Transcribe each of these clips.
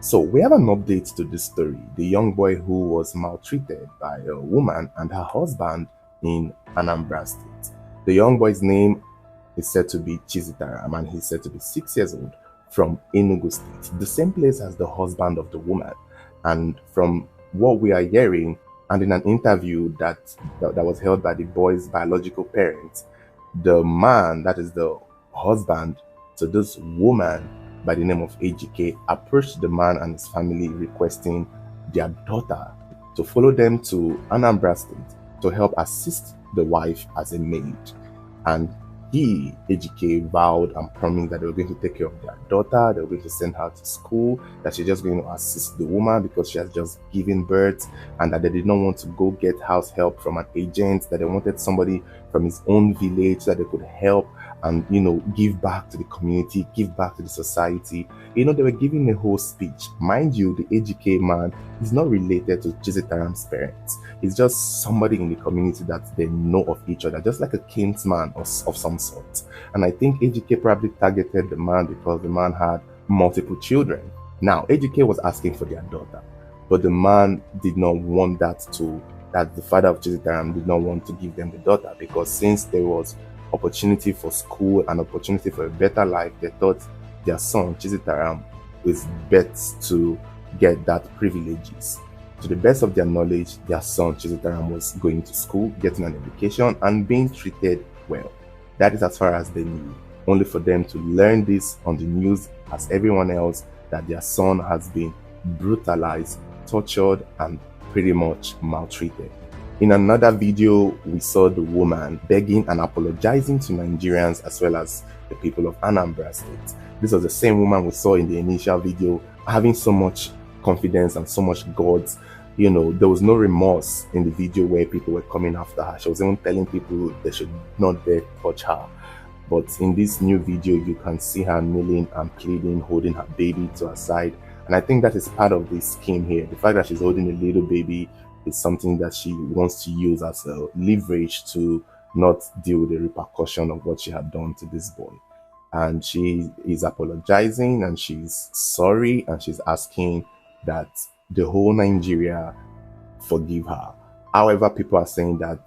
So we have an update to this story. The young boy who was maltreated by a woman and her husband in Anambra State. The young boy's name is said to be Chizitaram, and he's said to be 6 years old, from Enugu State, the same place as the husband of the woman. And from what we are hearing, and in an interview that was held by the boy's biological parents, the man, that is the husband to this woman by the name of AGK, approached the man and his family requesting their daughter to follow them to Anambra State to help assist the wife as a maid. And he, AGK, vowed and promised that they were going to take care of their daughter, they were going to send her to school, that she's just going to assist the woman because she has just given birth, and that they did not want to go get house help from an agent, that they wanted somebody from his own village that they could help and, give back to the community, give back to the society. They were giving a whole speech. Mind you, the AGK man is not related to Chizitaram's parents. He's just somebody in the community that they know of each other, just like a kinsman of some sort. And I think AGK probably targeted the man because the man had multiple children. Now, AGK was asking for their daughter, but the man did not want that the father of Chizitaram did not want to give them the daughter, because since there was opportunity for school and opportunity for a better life, they thought their son Chizitaram is best to get that privileges. To the best of their knowledge, their son Chizitaram was going to school, getting an education, and being treated well. That is as far as they knew, only for them to learn this on the news as everyone else, that their son has been brutalized, tortured, and pretty much maltreated. In another video, we saw the woman begging and apologizing to Nigerians as well as the people of Anambra State. This was the same woman we saw in the initial video, having so much confidence and so much guts. There was no remorse in the video where people were coming after her. She was even telling people they should not dare touch her. But in this new video, you can see her kneeling and pleading, holding her baby to her side. And I think that is part of this scheme here. The fact that she's holding a little baby is something that she wants to use as a leverage to not deal with the repercussion of what she had done to this boy. And she is apologizing and she's sorry and she's asking that the whole Nigeria forgive her. However, people are saying that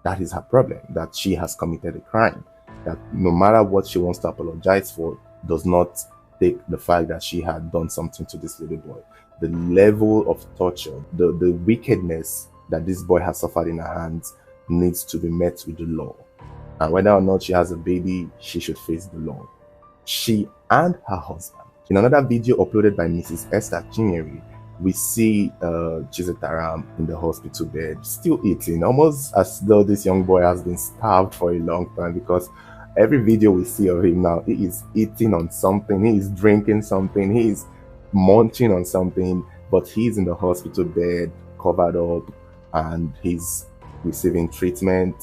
that is her problem, that she has committed a crime, that no matter what she wants to apologize for does not take the fact that she had done something to this little boy. The level of torture, the wickedness that this boy has suffered in her hands needs to be met with the law. And whether or not she has a baby, she should face the law. She and her husband. In another video uploaded by Mrs. Esther Chinyere, we see Chizitaram in the hospital bed, still eating, almost as though this young boy has been starved for a long time, because every video we see of him now, he is eating on something, he is drinking something, he is munching on something, but he's in the hospital bed, covered up, and he's receiving treatment.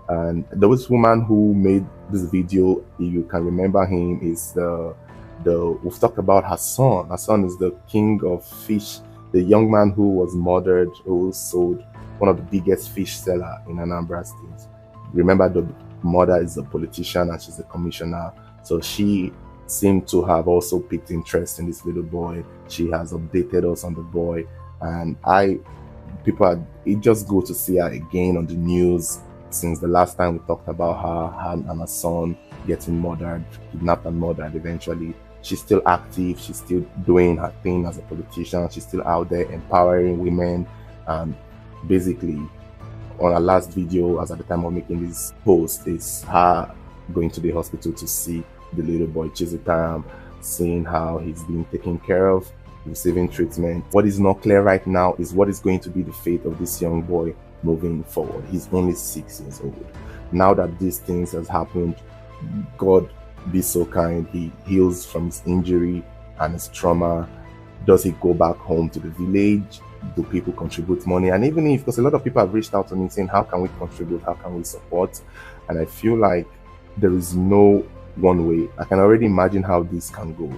And there was woman who made this video, if you can remember him, is we've talked about her son. Her son is the king of fish, the young man who was murdered, who sold one of the biggest fish seller in Anambra State. Remember, the mother is a politician and she's a commissioner, so she seemed to have also picked interest in this little boy. She has updated us on the boy, and it just go to see her again on the news since the last time we talked about her and her son getting murdered, kidnapped and murdered eventually. She's still active, she's still doing her thing as a politician, she's still out there empowering women. And basically, on her last video, as at the time of making this post, is her going to the hospital to see the little boy Chizitaram, seeing how he's being taken care of, receiving treatment. What is not clear right now is what is going to be the fate of this young boy moving forward. He's only 6 years old. Now that these things has happened, God be so kind, he heals from his injury and his trauma. Does he go back home to the village? Do people contribute money? And even if, because a lot of people have reached out to me saying, how can we contribute? How can we support? And I feel like there is no one way. I can already imagine how this can go.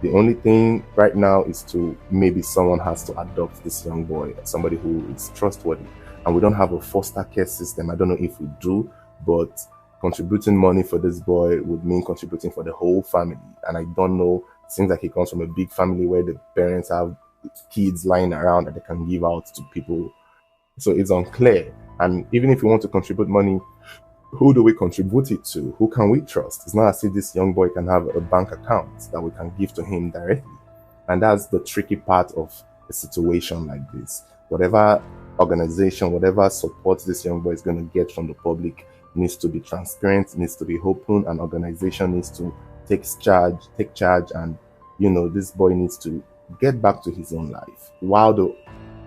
The only thing right now is to maybe someone has to adopt this young boy, somebody who is trustworthy. And we don't have a foster care system. I don't know if we do, but contributing money for this boy would mean contributing for the whole family. And I don't know Seems like he comes from a big family where the parents have kids lying around that they can give out to people. So it's unclear. And even if we want to contribute money, who do we contribute it to? Who can we trust? It's not as if this young boy can have a bank account that we can give to him directly. And that's the tricky part of a situation like this. Whatever organization, whatever support this young boy is going to get from the public needs to be transparent, needs to be open, and organization needs to take charge, and this boy needs to get back to his own life. While the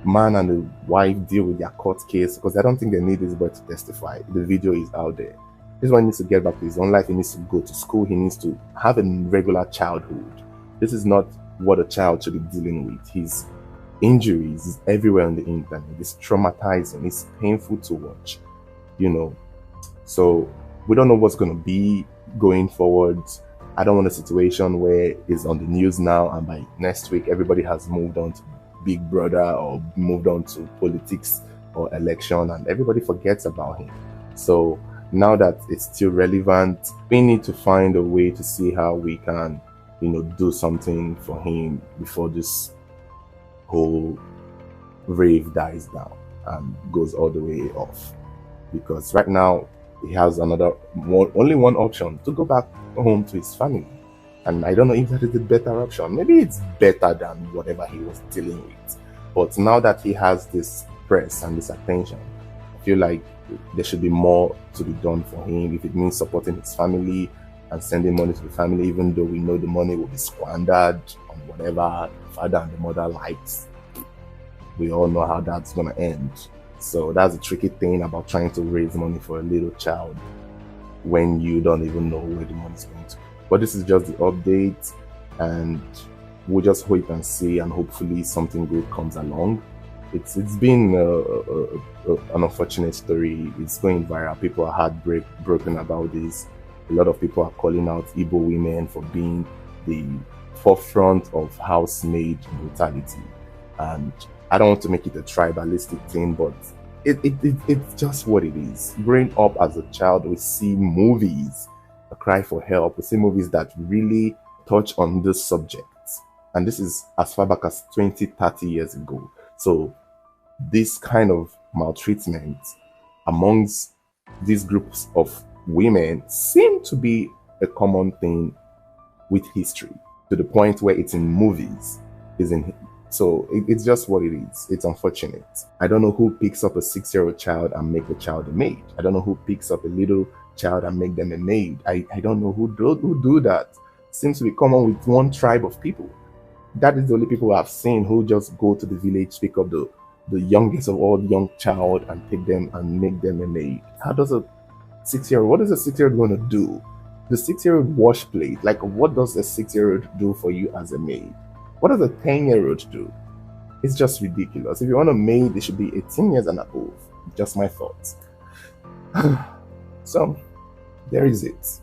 man and the wife deal with their court case, because I don't think they need this boy to testify. The video is out there. This one needs to get back to his own life. He needs to go to school. He needs to have a regular childhood. This is not what a child should be dealing with. His injuries is everywhere on the internet. It's traumatizing. It's painful to watch. So we don't know what's going to be going forward. I don't want a situation where it's on the news now and by next week everybody has moved on to Big Brother or moved on to politics or election and everybody forgets about him. So now that it's still relevant, we need to find a way to see how we can, do something for him before this whole rave dies down and goes all the way off. Because right now he has only one option: to go back home to his family. And I don't know if that is the better option. Maybe it's better than whatever he was dealing with. But now that he has this press and this attention, I feel like there should be more to be done for him. If it means supporting his family and sending money to the family, even though we know the money will be squandered on whatever the father and the mother likes. We all know how that's going to end. So that's the tricky thing about trying to raise money for a little child when you don't even know where the money is going to. But this is just the update, and we'll just wait and see, and hopefully something good comes along. It's been an unfortunate story. It's going viral. People are heartbroken about this. A lot of people are calling out Igbo women for being the forefront of housemaid brutality. And I don't want to make it a tribalistic thing, but it's just what it is. Growing up as a child, we see movies, a cry for help. We see movies that really touch on this subject. And this is as far back as 20, 30 years ago. So this kind of maltreatment amongst these groups of women seem to be a common thing with history, to the point where it's in movies. So it's just what it is. It's unfortunate. I don't know who picks up a 6-year-old child and make the child a maid. I don't know who picks up a little child and make them a maid. I don't know who do that. Seems to be common with one tribe of people. That is the only people I've seen who just go to the village, pick up the youngest of all young child and take them and make them a maid. What is a 6-year-old going to do? The 6-year-old wash plate. Like, what does a 6-year-old do for you as a maid? What does a 10-year-old do? It's just ridiculous. If you want a maid, it should be 18 years and above. Just my thoughts. So, there is it.